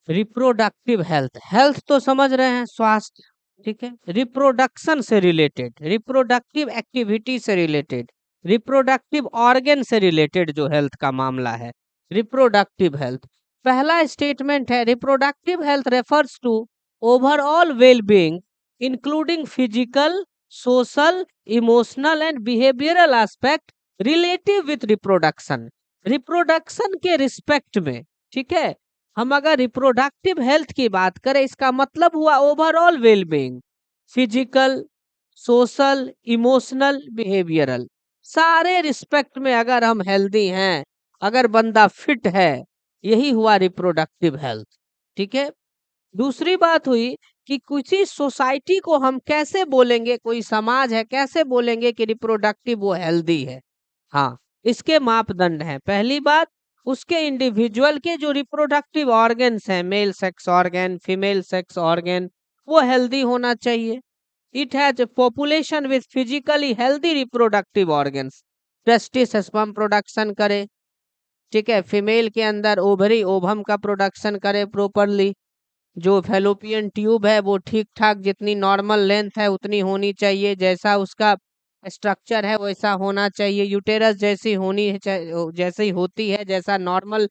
Reproductive health, health तो समझ रहे हैं, स्वास्थ्य, ठीक है। रिप्रोडक्शन से रिलेटेड, रिप्रोडक्टिव एक्टिविटी से रिलेटेड, रिप्रोडक्टिव ऑर्गन से रिलेटेड जो हेल्थ का मामला है, रिप्रोडक्टिव हेल्थ। पहला स्टेटमेंट है, reproductive health refers to overall well being including physical, social, emotional and behavioural aspect relative with reproduction. Reproduction के रिस्पेक्ट में, ठीक है, हम अगर रिप्रोडक्टिव हेल्थ की बात करें, इसका मतलब हुआ overall wellbeing, physical, social, emotional, behavioural, सारे रिस्पेक्ट में अगर हम हेल्दी हैं, अगर बंदा फिट है, यही हुआ रिप्रोडक्टिव हेल्थ, ठीक है। दूसरी बात हुई कि किसी सोसाइटी को हम कैसे बोलेंगे, कोई समाज है, कैसे बोलेंगे कि रिप्रोडक्टिव वो हेल्दी है। हाँ, इसके मापदंड हैं। पहली बात, उसके इंडिविजुअल के जो रिप्रोडक्टिव ऑर्गन्स हैं, male sex organ, female sex organ, वो हेल्दी होना चाहिए। It has population with physically healthy reproductive organs, testis sperm production करे, ठीक है, फीमेल के अंदर ओवरी ओवम का प्रोडक्शन करे प्रॉपरली, जो फैलोपियन ट्यूब है वो ठीक ठाक जितनी नॉर्मल लेंथ है उतनी होनी चाहिए, जैसा उसका स्ट्रक्चर है वैसा होना चाहिए, यूटेरस जैसी होनी है, जैसी होती है, जैसा नॉर्मल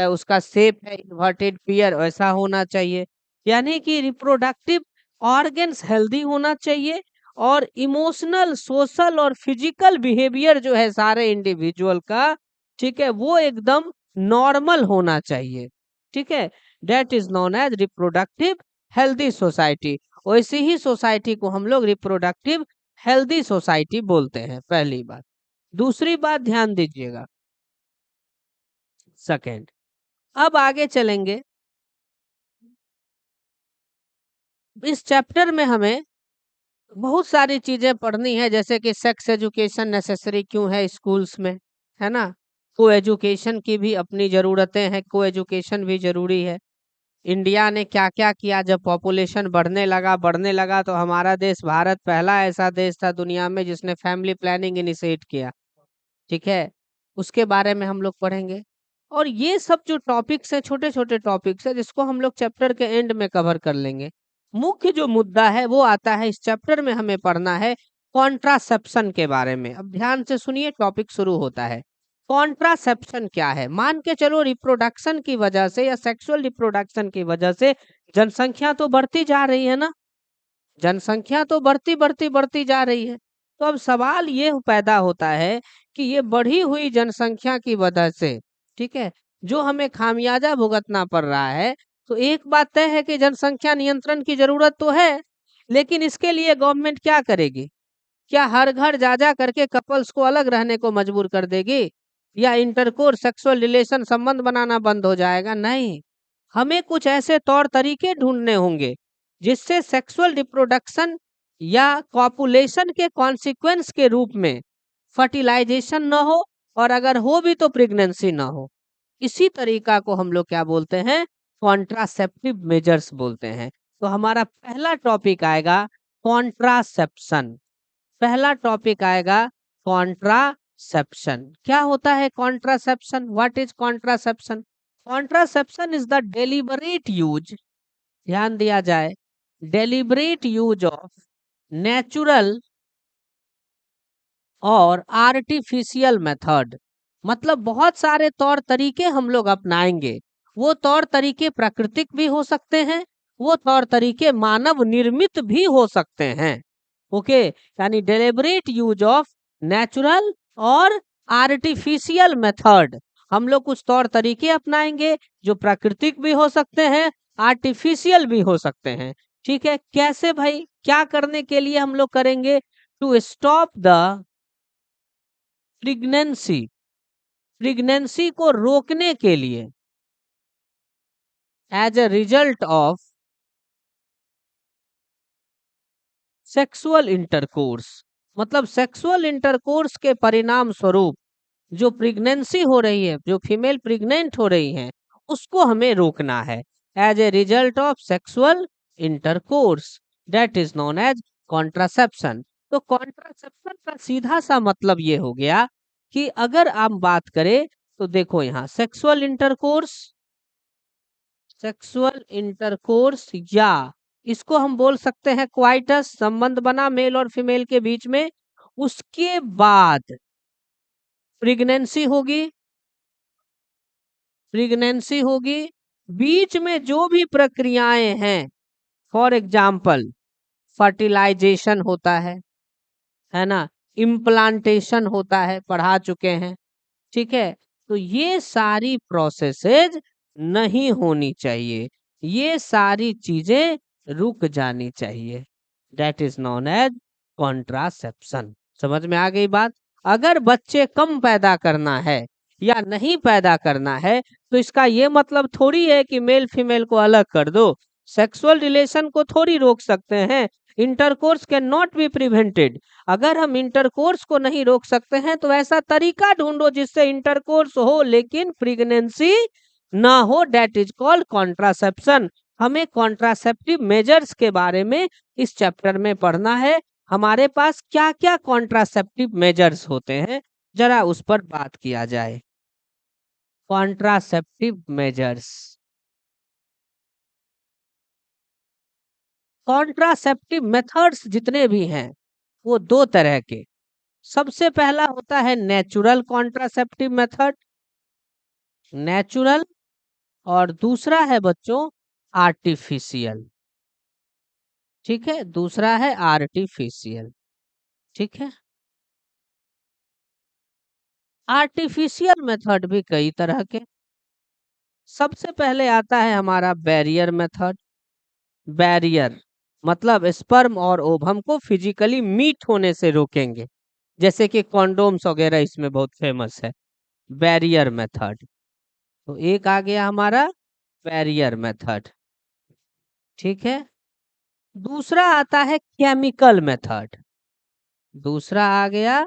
उसका शेप है इन्वर्टेड पियर, वैसा होना चाहिए। यानी कि रिप्रोडक्टिव ऑर्गन्स हेल्दी होना चाहिए, और इमोशनल, सोशल और फिजिकल बिहेवियर जो है सारे इंडिविजुअल का, ठीक है, वो एकदम नॉर्मल होना चाहिए, ठीक है। That is known as reproductive healthy society. वैसी ही सोसाइटी को हम लोग रिप्रोडक्टिव हेल्दी सोसाइटी बोलते हैं, पहली बात। दूसरी बात ध्यान दीजिएगा, सेकेंड, अब आगे चलेंगे। इस चैप्टर में हमें बहुत सारी चीजें पढ़नी है, जैसे कि सेक्स एजुकेशन नेसेसरी क्यों है स्कूल्स में, है ना। को एजुकेशन की भी अपनी जरूरतें हैं, को एजुकेशन भी जरूरी है। इंडिया ने क्या क्या किया, जब पॉपुलेशन बढ़ने लगा तो हमारा देश भारत पहला ऐसा देश था दुनिया में जिसने फैमिली प्लानिंग इनिशिएट किया, ठीक है। उसके बारे में हम लोग पढ़ेंगे। और ये सब जो टॉपिक्स है, छोटे छोटे टॉपिक्स है, जिसको हम लोग चैप्टर के एंड में कवर कर लेंगे। मुख्य जो मुद्दा है वो आता है, इस चैप्टर में हमें पढ़ना है कॉन्ट्रासेप्शन के बारे में। अब ध्यान से सुनिए, टॉपिक शुरू होता है। कॉन्ट्रासेप्शन क्या है? मान के चलो रिप्रोडक्शन की वजह से या सेक्सुअल रिप्रोडक्शन की वजह से जनसंख्या तो बढ़ती जा रही है ना, जनसंख्या तो बढ़ती बढ़ती बढ़ती जा रही है। तो अब सवाल ये पैदा होता है कि ये बढ़ी हुई जनसंख्या की वजह से, ठीक है, जो हमें खामियाजा भुगतना पड़ रहा है, तो एक बात तय है कि जनसंख्या नियंत्रण की जरूरत तो है, लेकिन इसके लिए गवर्नमेंट क्या करेगी? क्या हर घर जा जा करके कपल्स को अलग रहने को मजबूर कर देगी, या इंटरकोर्स सेक्सुअल रिलेशन संबंध बनाना बंद हो जाएगा? नहीं, हमें कुछ ऐसे तौर तरीके ढूंढने होंगे जिससे सेक्सुअल रिप्रोडक्शन या कॉपुलेशन के कॉन्सिक्वेंस के रूप में फर्टिलाइजेशन न हो, और अगर हो भी तो प्रेगनेंसी ना हो। इसी तरीका को हम लोग क्या बोलते हैं? कॉन्ट्रासेप्टिव मेजर्स बोलते हैं। तो हमारा पहला टॉपिक आएगा कॉन्ट्रासेप्शन। पहला टॉपिक आएगा कॉन्ट्रासेप्शन। क्या होता है contraception? What is contraception? Contraception is the deliberate use, ध्यान दिया जाए, डेलिबरेट यूज ऑफ नेचुरल और आर्टिफिशियल मेथड। मतलब बहुत सारे तौर तरीके हम लोग अपनाएंगे। वो तौर तरीके प्राकृतिक भी हो सकते हैं, वो तौर तरीके मानव निर्मित भी हो सकते हैं। ओके, यानी डेलिबरेट यूज ऑफ नेचुरल और आर्टिफिशियल मेथड। हम लोग कुछ तौर तरीके अपनाएंगे जो प्राकृतिक भी हो सकते हैं, आर्टिफिशियल भी हो सकते हैं, ठीक है। कैसे भाई, क्या करने के लिए हम लोग करेंगे? To stop the pregnancy, pregnancy को रोकने के लिए, as a result of sexual intercourse. मतलब सेक्सुअल इंटरकोर्स के परिणाम स्वरूप जो प्रेगनेंसी हो रही है, जो फीमेल प्रेग्नेंट हो रही हैं, उसको हमें रोकना है, as a result of sexual intercourse, that is known as contraception. तो कॉन्ट्रासेप्शन का सीधा सा मतलब ये हो गया कि अगर आप बात करें तो देखो यहाँ सेक्सुअल इंटरकोर्स, सेक्सुअल इंटरकोर्स, या इसको हम बोल सकते हैं क्वाइटस, संबंध बना मेल और फीमेल के बीच में, उसके बाद प्रेगनेंसी होगी, प्रेगनेंसी होगी, बीच में जो भी प्रक्रियाएं हैं, फॉर एग्जाम्पल फर्टिलाइजेशन होता है ना, इम्प्लांटेशन होता है, पढ़ा चुके हैं, ठीक है। तो ये सारी प्रोसेसेज नहीं होनी चाहिए, ये सारी चीजें रुक जानी चाहिए। That is known as contraception. समझ में आ गई बात? अगर बच्चे कम पैदा करना है या नहीं पैदा करना है, तो इसका ये मतलब थोड़ी है कि मेल फीमेल को अलग कर दो। सेक्सुअल रिलेशन को थोड़ी रोक सकते हैं। Intercourse can not be prevented. अगर हम इंटरकोर्स को नहीं रोक सकते हैं, तो ऐसा तरीका ढूंढो जिससे इंटरकोर्स हो लेकिन प्रेगनेंसी ना हो। That is called contraception. हमें कॉन्ट्रासेप्टिव मेजर्स के बारे में इस चैप्टर में पढ़ना है। हमारे पास क्या क्या कॉन्ट्रासेप्टिव मेजर्स होते हैं, जरा उस पर बात किया जाए। कॉन्ट्रासेप्टिव मेजर्स, कॉन्ट्रासेप्टिव मेथड्स जितने भी हैं वो दो तरह के। सबसे पहला होता है नेचुरल कॉन्ट्रासेप्टिव मेथड, नेचुरल, और दूसरा है बच्चों आर्टिफिशियल। ठीक है, दूसरा है आर्टिफिशियल। ठीक है, आर्टिफिशियल मेथड भी कई तरह के। सबसे पहले आता है हमारा बैरियर मेथड। बैरियर मतलब स्पर्म और ओवम को फिजिकली मीट होने से रोकेंगे, जैसे कि कॉन्डोम्स वगैरह इसमें बहुत फेमस है। बैरियर मेथड, तो एक आ गया हमारा बैरियर मेथड। ठीक है, दूसरा आता है केमिकल मेथड। दूसरा आ गया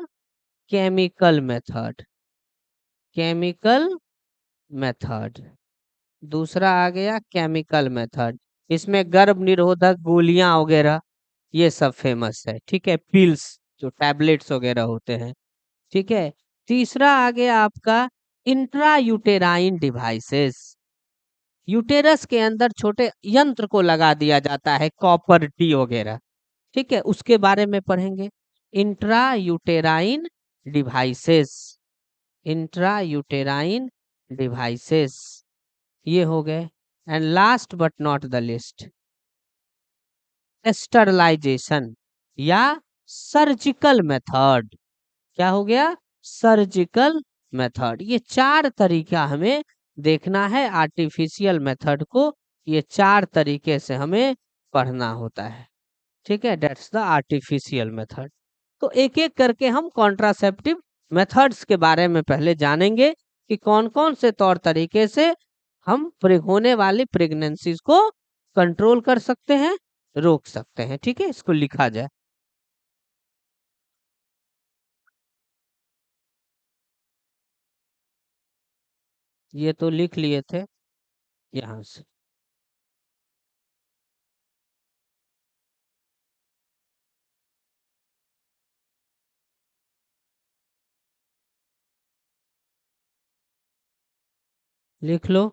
केमिकल मेथड, केमिकल मेथड। दूसरा आ गया केमिकल मेथड। इसमें गर्भ निरोधक गोलियां वगैरह ये सब फेमस है। ठीक है, पिल्स जो टैबलेट्स वगैरह होते हैं। ठीक है, तीसरा आ गया आपका इंट्रा यूटेराइन डिवाइसेस। यूटेरस के अंदर छोटे यंत्र को लगा दिया जाता है, कॉपर टी वगैरह। ठीक है, उसके बारे में पढ़ेंगे। Intra uterine devices, intra uterine devices, ये हो गए। And last but not the least, sterilisation या सर्जिकल मेथड। क्या हो गया? Surgical method. ये चार तरीका हमें देखना है आर्टिफिशियल मेथड को। ये चार तरीके से हमें पढ़ना होता है। ठीक है, दैट्स द आर्टिफिशियल मेथड। तो एक एक करके हम कॉन्ट्रासेप्टिव मेथड्स के बारे में पहले जानेंगे कि कौन कौन से तौर तरीके से हम होने वाली प्रेगनेंसीज को कंट्रोल कर सकते हैं, रोक सकते हैं। ठीक है, इसको लिखा जाए। ये तो लिख लिए थे यहाँ से। लिख लो।